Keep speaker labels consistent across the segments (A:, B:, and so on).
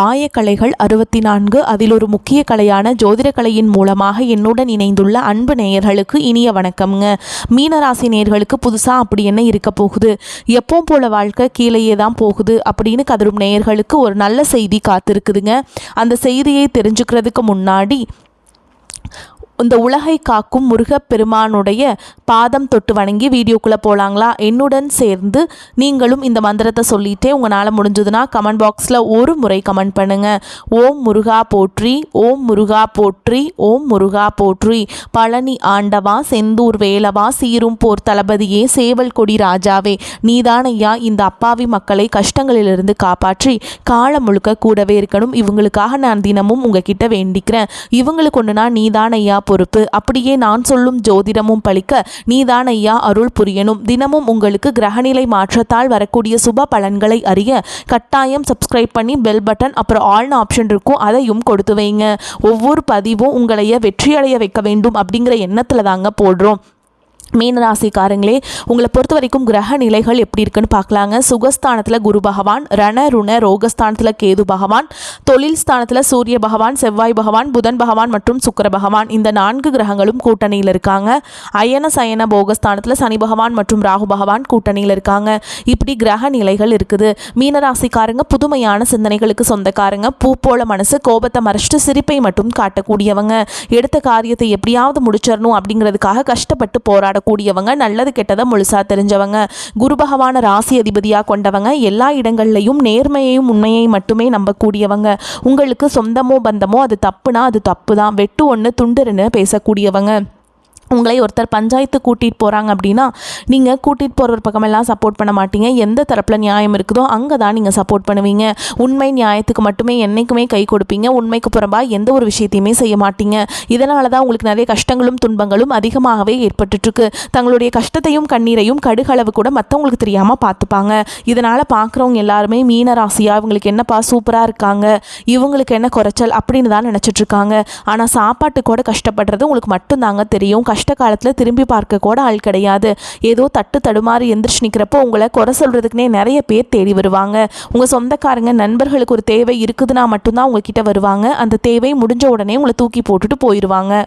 A: ஆயக்கலைகள் 64 அதில் ஒரு முக்கிய கலையான ஜோதிடக்கலையின் மூலமாக என்னுடன் இணைந்துள்ள அன்பு நேயர்களுக்கு இனிய வணக்கம்ங்க. மீனராசி நேயர்களுக்கு புதுசாக அப்படி என்ன இருக்க போகுது, எப்பவும் போல வாழ்க்கை கீழேயே தான் போகுது அப்படின்னு கதரும் நேயர்களுக்கு ஒரு நல்ல செய்தி காத்திருக்குதுங்க. அந்த செய்தியை தெரிஞ்சுக்கிறதுக்கு முன்னாடி இந்த உலகை காக்கும் முருகப்பெருமானுடைய பாதம் தொட்டு வணங்கி வீடியோக்குள்ளே போகலாங்களா? என்னுடன் சேர்ந்து நீங்களும் இந்த மந்திரத்தை சொல்லிட்டே உங்களால் முடிஞ்சதுன்னா கமெண்ட் பாக்ஸில் ஒரு முறை கமெண்ட் பண்ணுங்கள். ஓம் முருகா போற்றி, ஓம் முருகா போற்றி, ஓம் முருகா போற்றி. பழனி ஆண்டவா, செந்தூர் வேலவா, சீரும் போர் தளபதியே, சேவல் கொடி ராஜாவே, நீதானையா இந்த அப்பாவி மக்களை கஷ்டங்களிலிருந்து காப்பாற்றி காலம் முழுக்க கூடவே இருக்கணும். இவங்களுக்காக நான் தினமும் உங்ககிட்ட வேண்டிக்கிறேன். இவங்களுக்கு ஒன்றுனா நீதானையா பொறுப்பு. அப்படியே நான் சொல்லும் ஜோதிடமும் பலிக்க நீதான் ஐயா அருள் புரியணும். தினமும் உங்களுக்கு கிரகநிலை மாற்றத்தால் வரக்கூடிய சுப பலன்களை அறிய கட்டாயம் சப்ஸ்கிரைப் பண்ணி பெல் பட்டன் அப்புறம் ஆல்னு ஆப்ஷன் இருக்கும், அதையும் கொடுத்து வைங்க. ஒவ்வொரு பதிவும் உங்களைய வெற்றியடைய வைக்க வேண்டும் அப்படிங்கிற எண்ணத்தில் தாங்க போடுறோம். மீனராசிக்காரங்களே, உங்களை பொறுத்த வரைக்கும் கிரக நிலைகள் எப்படி இருக்குன்னு பார்க்கலாங்க. சுகஸ்தானத்தில் குரு பகவான், ரண ருண ரோகஸ்தானத்தில் கேது பகவான், தொழில் ஸ்தானத்தில் சூரிய பகவான், செவ்வாய் பகவான், புதன் பகவான் மற்றும் சுக்கிர பகவான், இந்த 4 கிரகங்களும் கூட்டணியில் இருக்காங்க. அயன சயன போகஸ்தானத்தில் சனி பகவான் மற்றும் ராகு பகவான் கூட்டணியில் இருக்காங்க. இப்படி கிரக நிலைகள் இருக்குது. மீனராசிக்காரங்க புதுமையான சிந்தனைகளுக்கு சொந்தக்காரங்க. பூ போல மனசு, கோபத்தை மறைச்சிட்டு சிரிப்பை மட்டும் காட்டக்கூடியவங்க. எடுத்த காரியத்தை எப்படியாவது முடிச்சிடணும் அப்படிங்கிறதுக்காக கஷ்டப்பட்டு போராடக்கூடியவங்க. நல்லது கெட்டதை முழுசா தெரிஞ்சவங்க. குரு பகவான ராசி அதிபதியா கொண்டவங்க. எல்லா இடங்கள்லையும் நேர்மையையும் உண்மையை மட்டுமே நம்பக்கூடியவங்க. உங்களுக்கு சொந்தமோ பந்தமோ அது தப்புனா அது தப்பு தான், வெட்டு ஒன்று துண்டுன்னு பேசக்கூடியவங்க. உங்களை ஒருத்தர் பஞ்சாயத்து கூட்டிகிட்டு போகிறாங்க அப்படின்னா நீங்கள் கூட்டிகிட்டு போகிற ஒரு பக்கமெல்லாம் சப்போர்ட் பண்ண மாட்டீங்க. எந்த தரப்பில் நியாயம் இருக்குதோ அங்கே தான் நீங்கள் சப்போர்ட் பண்ணுவீங்க. உண்மை நியாயத்துக்கு மட்டுமே என்றைக்குமே கை கொடுப்பீங்க. உண்மைக்கு புறம்பாக எந்த ஒரு விஷயத்தையுமே செய்ய மாட்டீங்க. இதனால தான் உங்களுக்கு நிறைய கஷ்டங்களும் துன்பங்களும் அதிகமாகவே ஏற்பட்டுருக்கு. தங்களுடைய கஷ்டத்தையும் கண்ணீரையும் கடுகளவு கூட மற்றவங்களுக்கு தெரியாமல் பார்த்துப்பாங்க. இதனால் பார்க்குறவங்க எல்லாருமே மீனராசியாக இவங்களுக்கு என்னப்பா சூப்பராக இருக்காங்க, இவங்களுக்கு என்ன குறைச்சல் அப்படின்னு தான் நினச்சிட்ருக்காங்க. ஆனால் சாப்பாட்டு கூட கஷ்டப்படுறது உங்களுக்கு மட்டும்தாங்க தெரியும். கஷ்ட காலத்தில் திரும்பி பார்க்க கூட ஆள் கிடையாது. ஏதோ தட்டு தடுமாறி எந்திரிச்சு நிற்கிறப்போ உங்களை குறை சொல்கிறதுக்குனே நிறைய பேர் தேடி வருவாங்க. உங்கள் சொந்தக்காரங்க நண்பர்களுக்கு ஒரு தேவை இருக்குதுன்னா மட்டும்தான் உங்ககிட்ட வருவாங்க. அந்த தேவை முடிஞ்ச உடனே உங்களை தூக்கி போட்டுட்டு போயிடுவாங்க.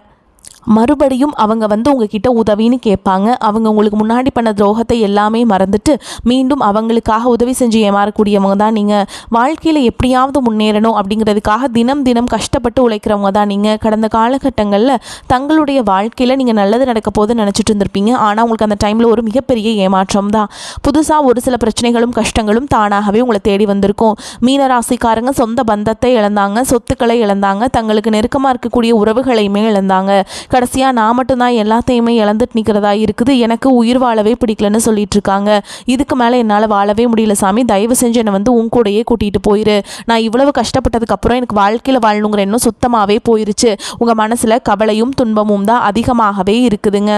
A: மறுபடியும் அவங்க உங்ககிட்ட உதவின்னு கேட்பாங்க. அவங்க உங்களுக்கு முன்னாடி பண்ண துரோகத்தை எல்லாமே மறந்துட்டு மீண்டும் அவங்களுக்காக உதவி செஞ்சு ஏமாறக்கூடியவங்க தான் நீங்கள். வாழ்க்கையில் எப்படியாவது முன்னேறணும் அப்படிங்கிறதுக்காக தினம் தினம் கஷ்டப்பட்டு உழைக்கிறவங்க தான் நீங்கள். கடந்த காலகட்டங்களில் தங்களுடைய வாழ்க்கையில் நீங்கள் நல்லது நடக்க போது நினச்சிட்டு இருந்திருப்பீங்க. ஆனால் உங்களுக்கு அந்த டைமில் ஒரு மிகப்பெரிய ஏமாற்றம் தான். புதுசாக ஒரு சில பிரச்சனைகளும் கஷ்டங்களும் தானாகவே உங்களை தேடி வந்திருக்கும். மீனராசிக்காரங்க சொந்த பந்தத்தை இழந்தாங்க, சொத்துக்களை இழந்தாங்க, தங்களுக்கு நெருக்கமாக இருக்கக்கூடிய உறவுகளையுமே இழந்தாங்க. கடைசியாக நான் மட்டும்தான் எல்லாத்தையுமே இழந்துட்டு நிற்கிறதா இருக்குது, எனக்கு உயிர் வாழவே பிடிக்கலன்னு சொல்லிட்டு இருக்காங்க. இதுக்கு மேலே என்னால் வாழவே முடியல சாமி, தயவு செஞ்சு என்னை உன் கூடையே கூட்டிகிட்டு போயிரு. நான் இவ்வளவு கஷ்டப்பட்டதுக்கப்புறம் எனக்கு வாழ்க்கையில் வாழணுங்கிற எண்ணம் சுத்தமாகவே போயிருச்சு. உங்கள் மனசில் கவலையும் துன்பமும் தான் அதிகமாகவே இருக்குதுங்க.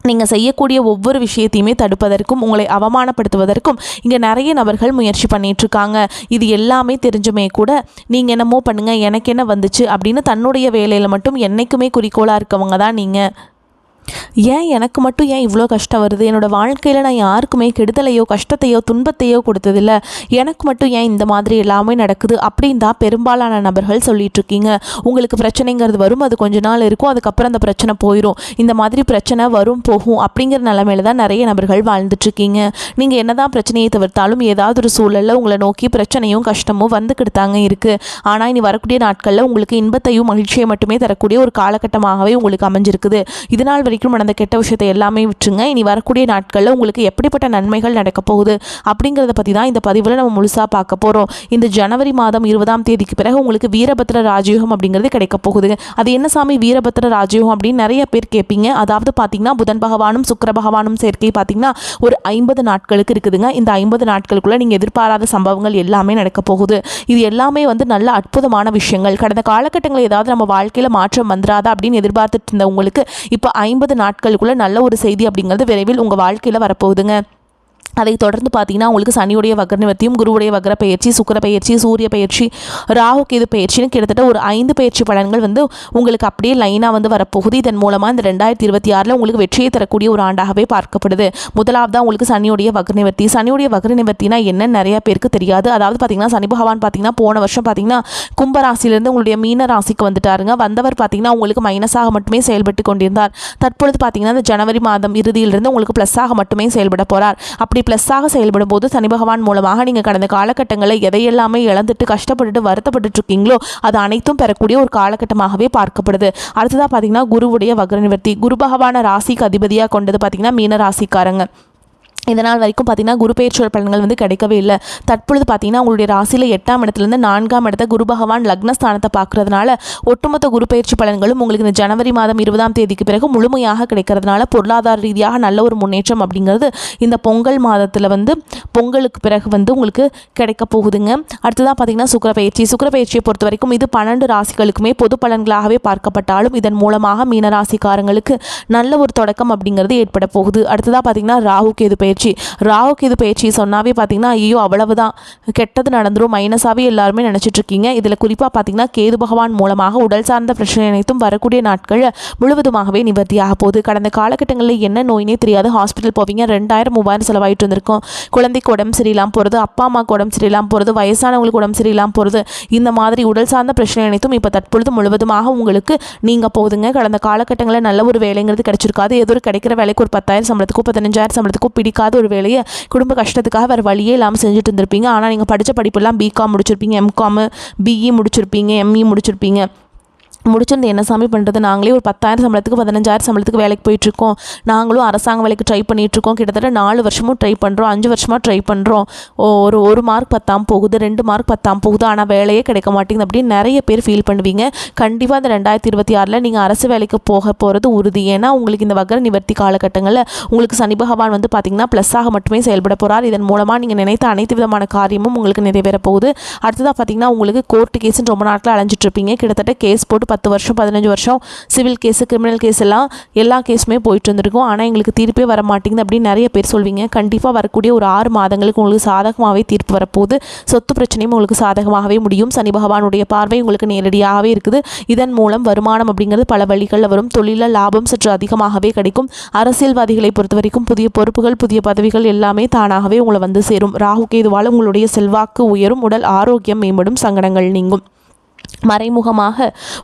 A: நீங்கள் செய்யக்கூடிய ஒவ்வொரு விஷயத்தையுமே தடுப்பதற்கும் உங்களை அவமானப்படுத்துவதற்கும் இங்கே நிறைய நபர்கள் முயற்சி பண்ணிகிட்ருக்காங்க. இது எல்லாமே தெரிஞ்சுமே கூட நீங்கள் என்னமோ பண்ணுங்கள், எனக்கு என்ன வந்துச்சு அப்படின்னு தன்னுடைய வேலையில் மட்டும் என்றைக்குமே குறிக்கோளாக இருக்கவங்க தான் நீங்கள். ஏன் எனக்கு மட்டும் ஏன் இவ்வளோ கஷ்டம் வருது, என்னோடய வாழ்க்கையில் நான் யாருக்குமே கெடுதலையோ கஷ்டத்தையோ துன்பத்தையோ கொடுத்ததில்ல, எனக்கு மட்டும் ஏன் இந்த மாதிரி எல்லாமே நடக்குது அப்படின்னு தான் பெரும்பாலான நபர்கள் சொல்லிட்டு இருக்கீங்க. உங்களுக்கு பிரச்சனைங்கிறது வரும், அது கொஞ்ச நாள் இருக்கும், அதுக்கப்புறம் அந்த பிரச்சனை போயிடும். இந்த மாதிரி பிரச்சனை வரும் போகும் அப்படிங்கிற நிலைமையில தான் நிறைய நபர்கள் வாழ்ந்துட்டுருக்கீங்க. நீங்கள் என்ன தான் பிரச்சனையை தவிர்த்தாலும் ஏதாவது ஒரு சூழலில் உங்களை நோக்கி பிரச்சனையும் கஷ்டமும் வந்துக்கிட்டு தாங்க இருக்குது. ஆனால் இனி வரக்கூடிய நாட்களில் உங்களுக்கு இன்பத்தையும் மகிழ்ச்சியை மட்டுமே தரக்கூடிய ஒரு காலகட்டமாகவே உங்களுக்கு அமைஞ்சிருக்குது. இதனால் நடந்த கெட்ட விஷயத்தை எல்லாமே விட்டுருங்க. இனி வரக்கூடிய நாட்களில் உங்களுக்கு எப்படிப்பட்ட நன்மைகள் நடக்க போகுது அப்படிங்கிறத பற்றி தான் இந்த பதிவில் நம்ம முழுசாக பார்க்க போகிறோம். இந்த ஜனவரி மாதம் 20ஆம் தேதிக்கு பிறகு உங்களுக்கு வீரபத்ர ராஜயோகம் அப்படிங்கிறது கிடைக்க போகுது. அது என்ன சாமி வீரபத்ர ராஜயோகம் அப்படின்னு நிறைய பேர் கேட்பீங்க. அதாவது பார்த்தீங்கன்னா புதன் பகவானும் சுக்கிர பகவானும் சேர்க்கை பார்த்தீங்கன்னா ஒரு 50 நாட்களுக்கு இருக்குதுங்க. இந்த 50 நாட்களுக்குள்ளே நீங்கள் எதிர்பாராத சம்பவங்கள் எல்லாமே நடக்க போகுது. இது எல்லாமே நல்ல அற்புதமான விஷயங்கள். கடந்த காலகட்டங்களில் ஏதாவது நம்ம வாழ்க்கையில் மாற்றம் வந்துடாதா அப்படின்னு எதிர்பார்த்துட்டு இருந்த உங்களுக்கு இப்போ 50 நாட்களுக்குள்ள நல்ல ஒரு செய்தி அப்படிங்கிறது விரைவில் உங்கள் வாழ்க்கையில் வரப்போகுதுங்க. அதை தொடர்ந்து பார்த்தீங்கன்னா உங்களுக்கு சனியுடைய வக்ர நிவர்த்தியும், குருவுடைய வக்ர பயிற்சி, சுக்கிர பயிற்சி, சூரிய பயிற்சி, ராகு கேது பயிற்சின்னு கிட்டத்தட்ட ஒரு 5 பயிற்சி பலன்கள் உங்களுக்கு அப்படியே லைனாக வரப்போகுது. இதன் மூலமாக இந்த 2026 உங்களுக்கு வெற்றியை தரக்கூடிய ஒரு ஆண்டாகவே பார்க்கப்படுது. முதலாவதாக உங்களுக்கு சனியுடைய வக்ர நிவர்த்தி. சனியுடைய வக்ர நிவர்த்தினா என்ன நிறைய பேருக்கு தெரியாது. அதாவது பார்த்தீங்கன்னா சனி பகவான் பார்த்தீங்கன்னா போன வருஷம் பார்த்தீங்கன்னா கும்பராசிலிருந்து உங்களுடைய மீன ராசிக்கு வந்துட்டாருங்க. வந்தவர் பார்த்தீங்கன்னா உங்களுக்கு மைனஸாக மட்டுமே செயல்பட்டு கொண்டிருந்தார். தற்பொழுது பார்த்தீங்கன்னா இந்த ஜனவரி மாதம் இறுதியிலிருந்து உங்களுக்கு ப்ளஸ்ஸாக மட்டுமே செயல்பட போகிறார். அப்படி ப்ளஸ்ஸாக செயல்படும் போது சனி பகவான் மூலமாக நீங்கள் கடந்த காலகட்டங்களில் எதையெல்லாமே இழந்துட்டு கஷ்டப்பட்டுட்டு வருத்தப்பட்டு இருக்கீங்களோ அது அனைத்தும் பெறக்கூடிய ஒரு காலகட்டமாகவே பார்க்கப்படுது. அடுத்ததாக பார்த்தீங்கன்னா குருவுடைய வக்ர நிவர்த்தி. குரு பகவான ராசிக்கு அதிபதியாக கொண்டது பார்த்தீங்கன்னா மீன ராசிக்காரங்க. இதனால் வரைக்கும் பார்த்தீங்கன்னா குரு பெயர்ச்சி பலன்கள் கிடைக்கவே இல்லை. தற்பொழுது பார்த்தீங்கன்னா உங்களுடைய ராசியில் 8ஆம் இடத்துலேருந்து 4ஆம் இடத்தை குரு பகவான் லக்னஸ்தானத்தை பார்க்கறதுனால ஒட்டுமொத்த குரு பெயர்ச்சி பலன்களும் உங்களுக்கு இந்த ஜனவரி மாதம் 20ஆம் தேதிக்கு பிறகு முழுமையாக கிடைக்கிறதுனால பொருளாதார ரீதியாக நல்ல ஒரு முன்னேற்றம் அப்படிங்கிறது இந்த பொங்கல் மாதத்தில் பொங்கலுக்கு பிறகு உங்களுக்கு கிடைக்க போகுதுங்க. அடுத்ததாக பார்த்தீங்கன்னா சுக்கிர பயிற்சி. சுக்கிர பயிற்சியை பொறுத்த வரைக்கும் இது 12 ராசிகளுக்குமே பொது பலன்களாகவே பார்க்கப்பட்டாலும் இதன் மூலமாக மீனராசிக்காரங்களுக்கு நல்ல ஒரு தொடக்கம் அப்படிங்கிறது ஏற்பட போகுது. அடுத்ததாக பார்த்தீங்கன்னா ராகு கேது பயிற்சி. ராகு கேது பயிற்சி சொன்னாவே பார்த்தீங்கன்னா ஐயோ அவ்வளவுதான் கெட்டது நடந்துரும் மைனஸாகவே எல்லாருமே நினச்சிட்டு இருக்கீங்க. இதில் குறிப்பாக பார்த்தீங்கன்னா கேது பகவான் மூலமாக உடல் சார்ந்த பிரச்சனை அனைத்தும் வரக்கூடிய நாட்கள் முழுவதுமாகவே நிவர்த்தியாக போகுது. கடந்த காலகட்டங்களில் என்ன நோயினே தெரியாது ஹாஸ்பிட்டல் போவீங்க, 2000-3000 செலவாயிட்டு இருந்திருக்கும். குழந்தைக்கு உடம்பு சரியில்லாமல் போகிறது, அப்பா அம்மாவுக்கு உடம்பு சரியில்லாமல் போகிறது, வயசானவங்களுக்கு உடம்பு சரியில்லாமல் போகிறது, இந்த மாதிரி உடல் சார்ந்த பிரச்சனை அனைத்தும் இப்போ தற்பொழுது முழுவதுமாக உங்களுக்கு நீங்கள் போகுதுங்க. கடந்த காலகட்டங்களில் நல்ல ஒரு வேலைங்கிறது கிடைச்சிருக்காது. ஏதோ ஒரு கிடைக்கிற வேலைக்கு ஒரு 10,000 சம்பளத்துக்கோ 15,000 சம்பளத்துக்கோ பிடிக்காத ஒரு வேலையை குடும்ப கஷ்டத்துக்காக வேறு வழியே இல்லாமல் செஞ்சுட்டு இருந்திருப்பீங்க. ஆனால் நீங்கள் படித்த படிப்பெல்லாம் பிகாம் முடிச்சிருப்பீங்க, எம்காம், பிஇ முடிச்சிருப்பீங்க, எம்இ முடிச்சிருப்பீங்க. முடிச்சிருந்து என்ன சாமி பண்ணுறது, நாங்களே ஒரு 10,000 சம்பளத்துக்கு 15,000 சம்பளத்துக்கு வேலைக்கு போயிட்டுருக்கோம், நாங்களும் அரசாங்க வேலைக்கு ட்ரை பண்ணிகிட்ருக்கோம், கிட்டத்தட்ட 4 வருஷமும் ட்ரை பண்ணுறோம், 5 வருஷமாக ட்ரை பண்ணுறோம், ஒரு மார்க் பத்தாமல் போகுது, 2 மார்க் பத்தாமல் போகுது, ஆனால் வேலையே கிடைக்க மாட்டேங்குது அப்படின்னு நிறைய பேர் ஃபீல் பண்ணுவீங்க. கண்டிப்பாக இந்த 2026 நீங்கள் அரசு வேலைக்கு போக போகிறது உறுதி. ஏன்னா உங்களுக்கு இந்த வக்ர நிவர்த்தி காலகட்டங்களில் உங்களுக்கு சனி பகவான் பார்த்தீங்கன்னா ப்ளஸ்ஸாக மட்டுமே செயல்பட போகிறார். இதன் மூலமாக நீங்கள் நினைத்த அனைத்து விதமான காரியமும் உங்களுக்கு நிறைவேற போகுது. அடுத்ததாக பார்த்தீங்கன்னா உங்களுக்கு கோர்ட்டு கேஸுன்னு ரொம்ப நாட்கள் அலைஞ்சிட்டு இருப்பீங்க. கிட்டத்தட்ட கேஸ் போட்டு 10 வருஷம் 15 வருஷம் சிவில் கேஸு கிரிமினல் கேஸ் எல்லா கேஸுமே போயிட்டு இருந்திருக்கும். ஆனால் எங்களுக்கு தீர்ப்பே வர மாட்டேங்குது அப்படின்னு நிறைய பேர் சொல்வீங்க. கண்டிப்பாக வரக்கூடிய ஒரு 6 மாதங்களுக்கு உங்களுக்கு சாதகமாகவே தீர்ப்பு வரப்போகுது. சொத்து பிரச்சனையும் உங்களுக்கு சாதகமாகவே முடியும். சனி பகவானுடைய பார்வை உங்களுக்கு நேரடியாகவே இருக்குது. இதன் மூலம் வருமானம் அப்படிங்கிறது பல வழிகளில் வரும். தொழிலில் லாபம் சற்று அதிகமாகவே கிடைக்கும். அரசியல்வாதிகளை பொறுத்த வரைக்கும் புதிய பொறுப்புகள் புதிய பதவிகள் எல்லாமே தானாகவே உங்களை சேரும். ராகு கேதுவால் உங்களுடைய செல்வாக்கு உயரும். உடல் ஆரோக்கியம் மேம்படும். சங்கடங்கள் நீங்கும். மறைமுகமாக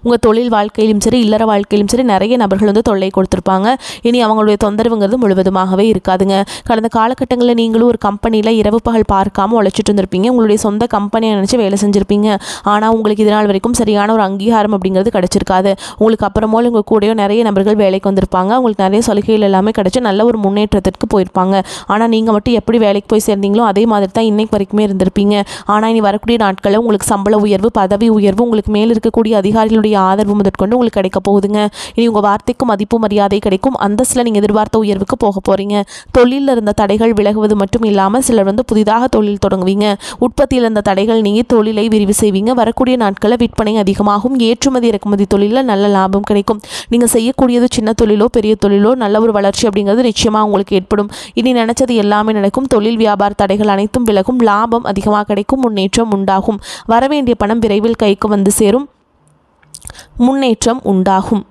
A: உங்கள் தொழில் வாழ்க்கையிலும் சரி இல்லற வாழ்க்கையிலும் சரி நிறைய நபர்கள் தொல்லை கொடுத்துருப்பாங்க. இனி அவங்களுடைய தொந்தரவுங்கிறது முழுவதுமாகவே இருக்காதுங்க. கடந்த காலகட்டங்களில் நீங்களும் ஒரு கம்பெனியில் இரவு பகல் பார்க்காம உழைச்சிட்டு இருந்திருப்பீங்க. உங்களுடைய சொந்த கம்பெனியை நினச்சி வேலை செஞ்சுருப்பீங்க. ஆனால் உங்களுக்கு இதனால் வரைக்கும் சரியான ஒரு அங்கீகாரம் அப்படிங்கிறது கிடச்சிருக்காது. உங்களுக்கு அப்புறமோ உங்கள் கூடயோ நிறைய நபர்கள் வேலைக்கு வந்திருப்பாங்க. உங்களுக்கு நிறைய சலுகைகள் எல்லாமே கிடச்சி நல்ல ஒரு முன்னேற்றத்திற்கு போயிருப்பாங்க. ஆனால் நீங்கள் மட்டும் எப்படி வேலைக்கு போய் சேர்ந்தீங்களோ அதே மாதிரி தான் இன்னைக்கு வரைக்குமே இருந்திருப்பீங்க. ஆனால் இனி வரக்கூடிய நாட்களில் உங்களுக்கு சம்பள உயர்வு பதவி உயர்வு உங்களுக்கு மேல் இருக்கக்கூடிய அதிகாரிகளுடைய ஆதரவு முதற்கொண்டு உங்களுக்கு கிடைக்க போகுதுங்க. இனி உங்கள் வார்த்தைக்கு மதிப்பு மரியாதை கிடைக்கும். அந்தஸ்தில் நீங்கள் எதிர்பார்த்த உயர்வுக்கு போக போகிறீங்க. தொழிலில் இருந்த தடைகள் விலகுவது மட்டும் இல்லாமல் சிலர் புதிதாக தொழில் தொடங்குவீங்க. உற்பத்தியில் இருந்த தடைகள் நீங்கி தொழிலை விரிவு செய்வீங்க. வரக்கூடிய நாட்களில் விற்பனை அதிகமாகும். ஏற்றுமதி இறக்குமதி தொழிலில் நல்ல லாபம் கிடைக்கும். நீங்கள் செய்யக்கூடியது சின்ன தொழிலோ பெரிய தொழிலோ நல்ல ஒரு வளர்ச்சி அப்படிங்கிறது நிச்சயமாக உங்களுக்கு ஏற்படும். இனி நினைச்சது எல்லாமே நடக்கும். தொழில் வியாபார தடைகள் அனைத்தும் விலகும். லாபம் அதிகமாக கிடைக்கும். முன்னேற்றம் உண்டாகும். வரவேண்டிய பணம் விரைவில் கைக்கு சேரும். முன்னேற்றம் உண்டாகும்.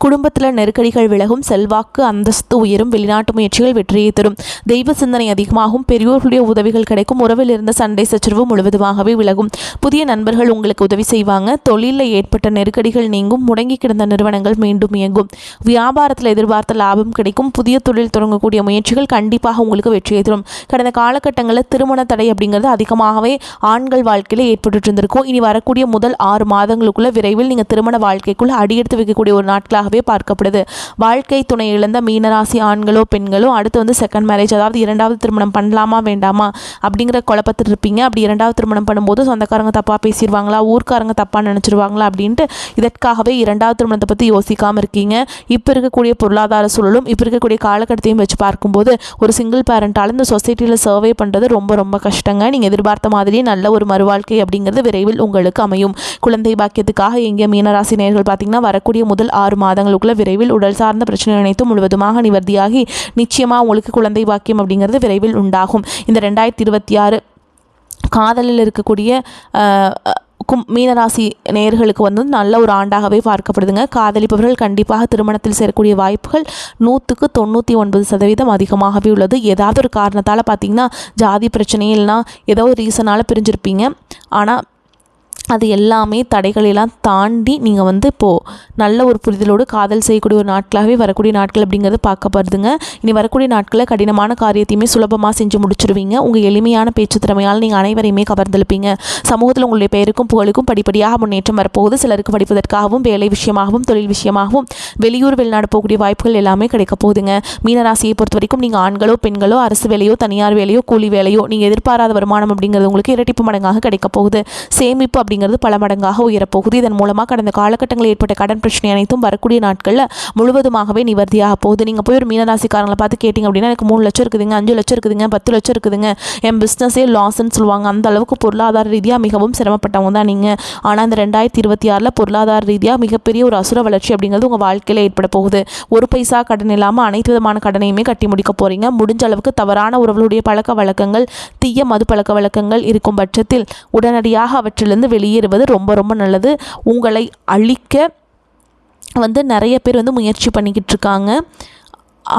A: குடும்பத்தில் நெருக்கடிகள் விலகும். செல்வாக்கு அந்தஸ்து உயரும். வெளிநாட்டு முயற்சிகள் வெற்றியை தரும். தெய்வ சிந்தனை அதிகமாகும். பெரியோர்களுடைய உதவிகள் கிடைக்கும். உறவில் இருந்த சண்டை சச்சரவு முழுவதுமாகவே விலகும். புதிய நண்பர்கள் உங்களுக்கு உதவி செய்வாங்க. தொழிலில் ஏற்பட்ட நெருக்கடிகள் நீங்கும். முடங்கி கிடந்த நிறுவனங்கள் மீண்டும் இயங்கும். வியாபாரத்தில் எதிர்பார்த்த லாபம் கிடைக்கும். புதிய தொழில் தொடங்கக்கூடிய முயற்சிகள் கண்டிப்பாக உங்களுக்கு வெற்றியை தரும். கடந்த காலகட்டங்களில் திருமண தடை அப்படிங்கிறது அதிகமாகவே ஆண்கள் வாழ்க்கையில் ஏற்பட்டு இருந்திருக்கும். இனி வரக்கூடிய முதல் 6 மாதங்களுக்குள்ள விரைவில் நீங்கள் திருமண வாழ்க்கைக்குள்ள அடியெடுத்து வைக்கக்கூடிய ஒரு நாட்களாகவே பார்க்கப்படுது. வாழ்க்கை துணை இழந்த மீனராசி ஆண்களோ பெண்களோ அடுத்து செகண்ட் மேரேஜ், அதாவது 2வது திருமணம் பண்ணலாமா வேண்டாமா அப்படிங்கிற குழப்பத்தில் இருப்பீங்க. அப்படி 2வது திருமணம் பண்ணும்போது சொந்தக்காரங்க தப்பாக பேசிடுவாங்களா, ஊர்க்காரங்க தப்பாக நினச்சிருவாங்களா அப்படின்ட்டு இதற்காகவே 2வது திருமணத்தை பற்றி யோசிக்காமல் இருக்கீங்க. இப்போ இருக்கக்கூடிய பொருளாதார சூழலும் இப்போ இருக்கக்கூடிய காலகட்டத்தையும் வச்சு பார்க்கும்போது ஒரு சிங்கிள் பேரண்டால் இந்த சொசைட்டியில் சர்வே பண்ணுறது ரொம்ப ரொம்ப கஷ்டங்க. நீங்கள் எதிர்பார்த்த மாதிரியே நல்ல ஒரு மறுவாழ்க்கை அப்படிங்கிறது விரைவில் உங்களுக்கு அமையும். குழந்தை பாக்கியத்துக்காக எங்கே மீனராசி நேயர்கள் பார்த்தீங்கன்னா வரக்கூடிய முதல் 6 மாதங்கள் மாதங்களுக்குள்ள விரைவில் உடல் சார்ந்த பிரச்சனை அனைத்தும் முழுவதுமாக நிவர்த்தியாகி நிச்சயமாக உங்களுக்கு குழந்தை பாக்கியம் அப்படிங்கிறது விரைவில் உண்டாகும். இந்த 2026 காதலில் இருக்கக்கூடிய மீனராசி நேயர்களுக்கு வந்து நல்ல ஒரு ஆண்டாகவே பார்க்கப்படுதுங்க. காதலிப்பவர்கள் கண்டிப்பாக திருமணத்தில் சேரக்கூடிய வாய்ப்புகள் 199% அதிகமாகவே உள்ளது. ஏதாவது ஒரு காரணத்தால் பார்த்திங்கன்னா ஜாதி பிரச்சனை இல்லைனா ஏதோ ஒரு ரீசனால் பிரிஞ்சிருப்பீங்க. ஆனால் அது எல்லாமே தடைகளெல்லாம் தாண்டி நீங்கள் வந்து இப்போது நல்ல ஒரு புரிதலோடு காதல் செய்யக்கூடிய ஒரு நாட்களாகவே வரக்கூடிய நாட்கள் அப்படிங்கிறது பார்க்கப்படுதுங்க. இனி வரக்கூடிய நாட்களில் கடினமான காரியத்தையுமே சுலபமாக செஞ்சு முடிச்சிருவீங்க. உங்கள் எளிமையான பேச்சு திறமையால் நீங்கள் அனைவரையுமே கவர்ந்தெழுப்பீங்க. சமூகத்தில் உங்களுடைய பெயருக்கும் புகழுக்கும் படிப்படியாக முன்னேற்றம் வரப்போகுது. சிலருக்கு படிப்பதற்காகவும் வேலை விஷயமாகவும் தொழில் விஷயமாகவும் வெளியூர் வெளிநாடு போகக்கூடிய வாய்ப்புகள் எல்லாமே கிடைக்க போகுதுங்க. மீனராசியை பொறுத்த வரைக்கும் நீங்கள் ஆண்களோ பெண்களோ அரசு வேலையோ தனியார் வேலையோ கூலி வேலையோ நீங்கள் எதிர்பாராத வருமானம் அப்படிங்கிறது உங்களுக்கு இரட்டிப்பு மடங்காக கிடைக்க போகுது. சேமிப்பு அப்படிங்கிறது பல மடங்காக உயரப்போகுது. இதன் மூலமாக கடந்த காலகட்டங்களில் ஏற்பட்ட கடன் பிரச்சனை அனைத்தும் வரக்கூடிய நாட்களில் முழுவதுமாகவே நிவர்த்தியாக போகுது. நீங்கள் போய் ஒரு மீனராசிக்காரங்களை பார்த்து கேட்டிங்க அப்படின்னா எனக்கு 3 லட்சம் இருக்குதுங்க, 5 லட்சம் இருக்குதுங்க, 10 லட்சம் இருக்குதுங்க, என் பிஸ்னஸே லாஸ்ன்னு சொல்லுவாங்க. அந்த அளவுக்கு பொருளாதார ரீதியாக மிகவும் சிரமப்பட்டவங்க தான் நீங்கள். ஆனால் இந்த 2026 பொருளாதார ரீதியாக மிகப்பெரிய ஒரு அசுர வளர்ச்சி அப்படிங்கிறது உங்கள் வாழ்க்கையில் ஏற்பட போகுது. ஒரு பைசா கடன் இல்லாமல் அனைத்து விதமான கடனையுமே கட்டி முடிக்க போகிறீங்க. முடிஞ்ச அளவுக்கு தவறான உறவுகளுடைய பழக்க வழக்கங்கள், தீய மது பழக்க வழக்கங்கள் இருக்கும் பட்சத்தில் உடனடியாக அவற்றிலிருந்து வெளியேறுவது ரொம்ப ரொம்ப நல்லது. உங்களை அழிக்க வந்து நிறைய பேர் வந்து முயற்சி பண்ணிக்கிட்டு இருக்காங்க.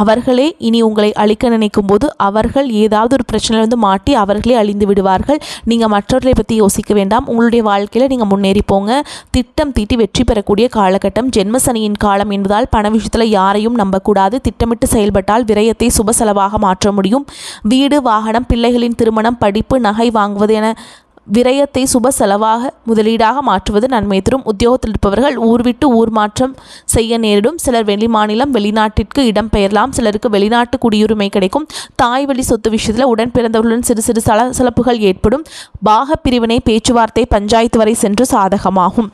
A: அவர்களே இனி உங்களை அழிக்க நினைக்கும் போது அவர்கள் ஏதாவது ஒரு பிரச்சனையில் வந்து மாட்டி அவர்களே அழிந்து விடுவார்கள். நீங்கள் மற்றவர்களை பற்றி யோசிக்க வேண்டாம். உங்களுடைய வாழ்க்கையில் நீங்கள் முன்னேறி போங்க. திட்டம் தீட்டி வெற்றி பெறக்கூடிய காலகட்டம். ஜென்மசனியின் காலம் என்பதால் பண விஷயத்தில் யாரையும் நம்பக்கூடாது. திட்டமிட்டு செயல்பட்டால் விரயத்தை சுப செலவாக மாற்ற முடியும். வீடு, வாகனம், பிள்ளைகளின் திருமணம், படிப்பு, நகை வாங்குவது என விரயத்தை சுப செலவாக முதலீடாக மாற்றுவது நன்மை தரும். உத்தியோகத்தில் இருப்பவர்கள் ஊர் விட்டு ஊர் மாற்றம் செய்ய நேரிடும். சிலர் வெளி மாநிலம் வெளிநாட்டிற்கு இடம் பெயரலாம். சிலருக்கு வெளிநாட்டு குடியுரிமை கிடைக்கும். தாய் வழி சொத்து விஷயத்தில் உடன் பிறந்தவர்களுடன் சிறு சிறு சலசலப்புகள் ஏற்படும். பாக பிரிவினை பேச்சுவார்த்தை பஞ்சாயத்து வரை சென்று சாதகமாகும்.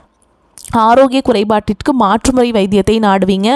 A: ஆரோக்கிய குறைபாட்டிற்கு மாற்றுமுறை வைத்தியத்தை நாடுவீங்க.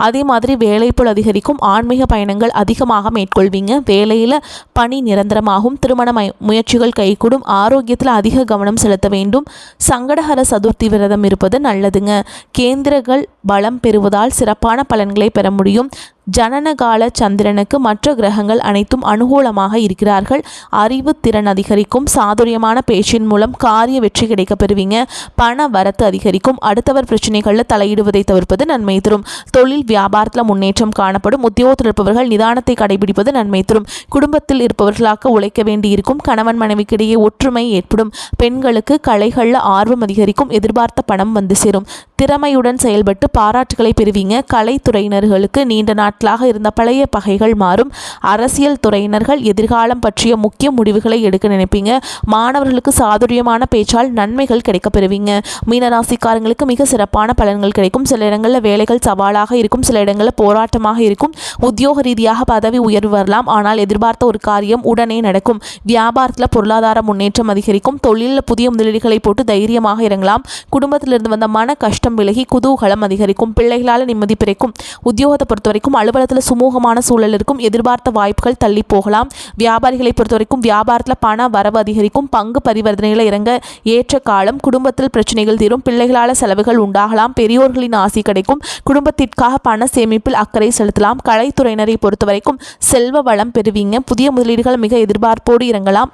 A: அதே மாதிரி வேலைப்பளு அதிகரிக்கும். ஆன்மீக பயணங்கள் அதிகமாக மேற்கொள்வீங்க. வேலையில் பணி நிரந்தரமாகும். திருமண முயற்சிகள் கைகூடும். ஆரோக்கியத்தில் அதிக கவனம் செலுத்த வேண்டும். சங்கடஹர சதுர்த்தி விரதம் இருப்பது நல்லதுங்க. கேந்திரங்கள் பலம் பெறுவதால் சிறப்பான பலன்களை பெற முடியும். ஜனனகால சந்திரனுக்கு மற்ற கிரகங்கள் அனைத்தும் அனுகூலமாக இருக்கிறார்கள். அறிவு திறன் அதிகரிக்கும். சாதுரியமான பேச்சின் மூலம் காரிய வெற்றி கிடைக்க பெறுவீங்க. பண வரத்து அதிகரிக்கும். அடுத்தவர் பிரச்சனைகளில் தலையிடுவதை தவிர்ப்பது நன்மை தரும். தொழில் வியாபாரத்தில் முன்னேற்றம் காணப்படும். உத்தியோகத்தில் இருப்பவர்கள் நிதானத்தை கடைபிடிப்பது நன்மை தரும். குடும்பத்தில் இருப்பவர்களாக உழைக்க வேண்டியிருக்கும். கணவன் மனைவிக்கிடையே ஒற்றுமை ஏற்படும். பெண்களுக்கு கலைகளில் ஆர்வம் அதிகரிக்கும். எதிர்பார்த்த பணம் வந்து சேரும். திறமையுடன் செயல்பட்டு பாராட்டுகளை பெறுவீங்க. கலைத்துறையினர்களுக்கு நீண்ட நாட்களாக இருந்த பழைய பகைகள் மாறும். அரசியல் துறையினர்கள் எதிர்காலம் பற்றிய முக்கிய முடிவுகளை எடுக்க நினைப்பீங்க. மாணவர்களுக்கு சாதுரியமான பேச்சால் நன்மைகள் கிடைக்க பெறுவீங்க. மீனராசிக்காரங்களுக்கு மிக சிறப்பான பலன்கள் கிடைக்கும். சில இடங்களில் வேலைகள் சவாலாக இருக்கும். சில இடங்களில் போராட்டமாக இருக்கும். உத்தியோக ரீதியாக பதவி உயர்வு வரலாம். ஆனால் எதிர்பார்த்த ஒரு காரியம் உடனே நடக்கும். வியாபாரத்தில் பொருளாதார முன்னேற்றம் அதிகரிக்கும். தொழிலில் புதிய முதலீடுகளை போட்டு தைரியமாக இறங்கலாம். குடும்பத்திலிருந்து வந்த மன கஷ்டம் விலகி குதூகலம் அதிகரிக்கும். பிள்ளைகளால் நிம்மதி பிறக்கும். உத்தியோகத்தை பொறுத்த வரைக்கும் அலுவலகத்தில் சுமூகமான சூழல் இருக்கும். எதிர்பார்த்த வாய்ப்புகள் தள்ளி போகலாம். வியாபாரிகளை பொறுத்த வரைக்கும் வியாபாரத்தில் பண வரவு அதிகரிக்கும். பங்கு பரிவர்த்தனைகளை இறங்க ஏற்ற காலம். குடும்பத்தில் பிரச்சனைகள் தீரும். பிள்ளைகளால் செலவுகள் உண்டாகலாம். பெரியோர்களின் ஆசி கிடைக்கும். குடும்பத்திற்காக பண சேமிப்பில் அக்கறை செலுத்தலாம். கலைத்துறையினரை பொறுத்த வரைக்கும் செல்வ வளம் பெறுவீங்க. புதிய முதலீடுகள் மிக எதிர்பார்ப்போடு இறங்கலாம்.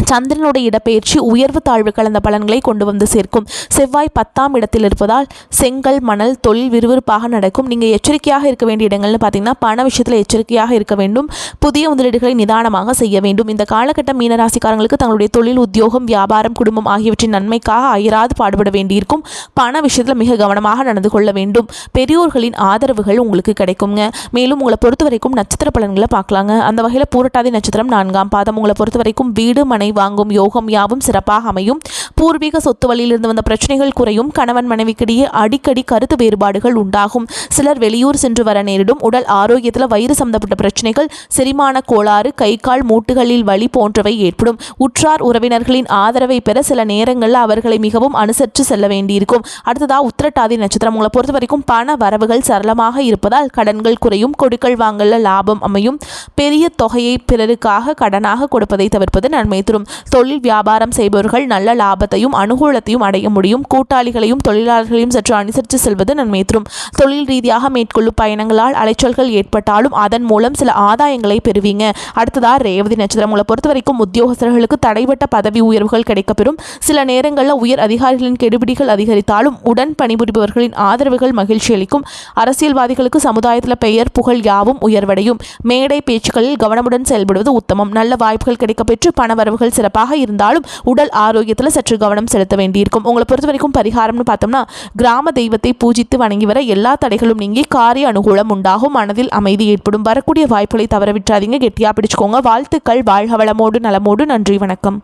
A: சந்திரனுடைய இடப்பெயர்ச்சி உயர்வு தாழ்வு கலந்த பலன்களை கொண்டு வந்து சேர்க்கும். செவ்வாய் 10ஆம் இடத்தில் இருப்பதால் செங்கல் மணல் தொழில் விறுவிறுப்பாக நடக்கும். நீங்கள் எச்சரிக்கையாக இருக்க வேண்டிய இடங்கள்னு பார்த்தீங்கன்னா பண விஷயத்தில் எச்சரிக்கையாக இருக்க வேண்டும். புதிய முதலீடுகளை நிதானமாக செய்ய வேண்டும். இந்த காலகட்டம் மீனராசிக்காரங்களுக்கு தங்களுடைய தொழில், உத்தியோகம், வியாபாரம், குடும்பம் ஆகியவற்றின் நன்மைக்காக அயராது பாடுபட வேண்டியிருக்கும். பண விஷயத்தில் மிக கவனமாக நடந்து கொள்ள வேண்டும். பெரியோர்களின் ஆதரவுகள் உங்களுக்கு கிடைக்குங்க. மேலும் உங்களை பொறுத்த வரைக்கும் நட்சத்திர பலன்களை பார்க்கலாங்க. அந்த வகையில் பூரட்டாதி நட்சத்திரம் 4ஆம் பாதம். உங்களை பொறுத்த வரைக்கும் வீடு மனை வாங்கும் யோகம் யாவும் சிறப்பாக அமையும். பூர்வீக சொத்து வழியிலிருந்து வந்த பிரச்சனைகள் குறையும். கணவன் மனைவிக்கிடையே அடிக்கடி கருத்து வேறுபாடுகள் உண்டாகும். சிலர் வெளியூர் சென்று வர நேரிடும். உடல் ஆரோக்கியத்தில் வயிறு சம்பந்தப்பட்ட பிரச்சனைகள், செரிமான கோளாறு, கை கால் மூட்டுகளில் வலி போன்றவை ஏற்படும். உற்றார் உறவினர்களின் ஆதரவை பெற சில நேரங்களில் அவர்களை மிகவும் அனுசரித்து செல்ல வேண்டியிருக்கும். அடுத்ததா உத்திரட்டாதி நட்சத்திரம். உங்களை பொறுத்த வரைக்கும் பண வரவுகள் சரளமாக இருப்பதால் கடன்கள் குறையும். கொடுக்கல் வாங்கல லாபம் அமையும். பெரிய தொகையை பிறருக்காக கடனாக கொடுப்பதை தவிர்ப்பது நன்மை தரும். தரும். தொழில் வியாபாரம் செய்பவர்கள் நல்ல லாபத்தையும் அனுகூலத்தையும் அடைய முடியும். கூட்டாளிகளையும் தொழிலாளர்களையும் சற்று அனுசரித்து செல்வது நன்மை தரும். தொழில் ரீதியாக மேற்கொள்ளும் பயணங்களால் அலைச்சல்கள் ஏற்பட்டாலும் அதன் மூலம் சில ஆதாயங்களை பெறுவீங்க. அடுத்ததா ரேவதி நட்சத்திரம். உங்களை பொறுத்த வரைக்கும் உத்தியோகஸ்தர்களுக்கு தடைபட்ட பதவி உயர்வுகள் கிடைக்கப்பெறும். சில நேரங்களில் உயர் அதிகாரிகளின் கெடுபிடிகள் அதிகரித்தாலும் உடன் பணிபுரிபவர்களின் ஆதரவுகள் மகிழ்ச்சி அளிக்கும். அரசியல்வாதிகளுக்கு சமுதாயத்தில் பெயர் புகழ் யாவும் உயர்வடையும். மேடை பேச்சுக்களில் கவனமுடன் செயல்படுவது உத்தமம். நல்ல வாய்ப்புகள் கிடைக்கப்பெற்று பணவரவுகள் சிறப்பாக இருந்தாலும் உடல் ஆரோக்கியத்தில் சற்று கவனம் செலுத்த வேண்டியிருக்கும். உங்களை பொறுத்த வரைக்கும் பரிகாரம்னு பார்த்தோம்னா கிராம தெய்வத்தை பூஜித்து வணங்கி வர எல்லா தடைகளும் நீங்கி காரிய அனுகூலம் உண்டாகும். மனதில் அமைதி ஏற்படும். வரக்கூடிய வாய்ப்புகளை தவற விட்டுறாதீங்க. கெட்டியா பிடிச்சுக்கோங்க. வாழ்த்துக்கள். வாழ்க வளமோடு நலமோடு. நன்றி. வணக்கம்.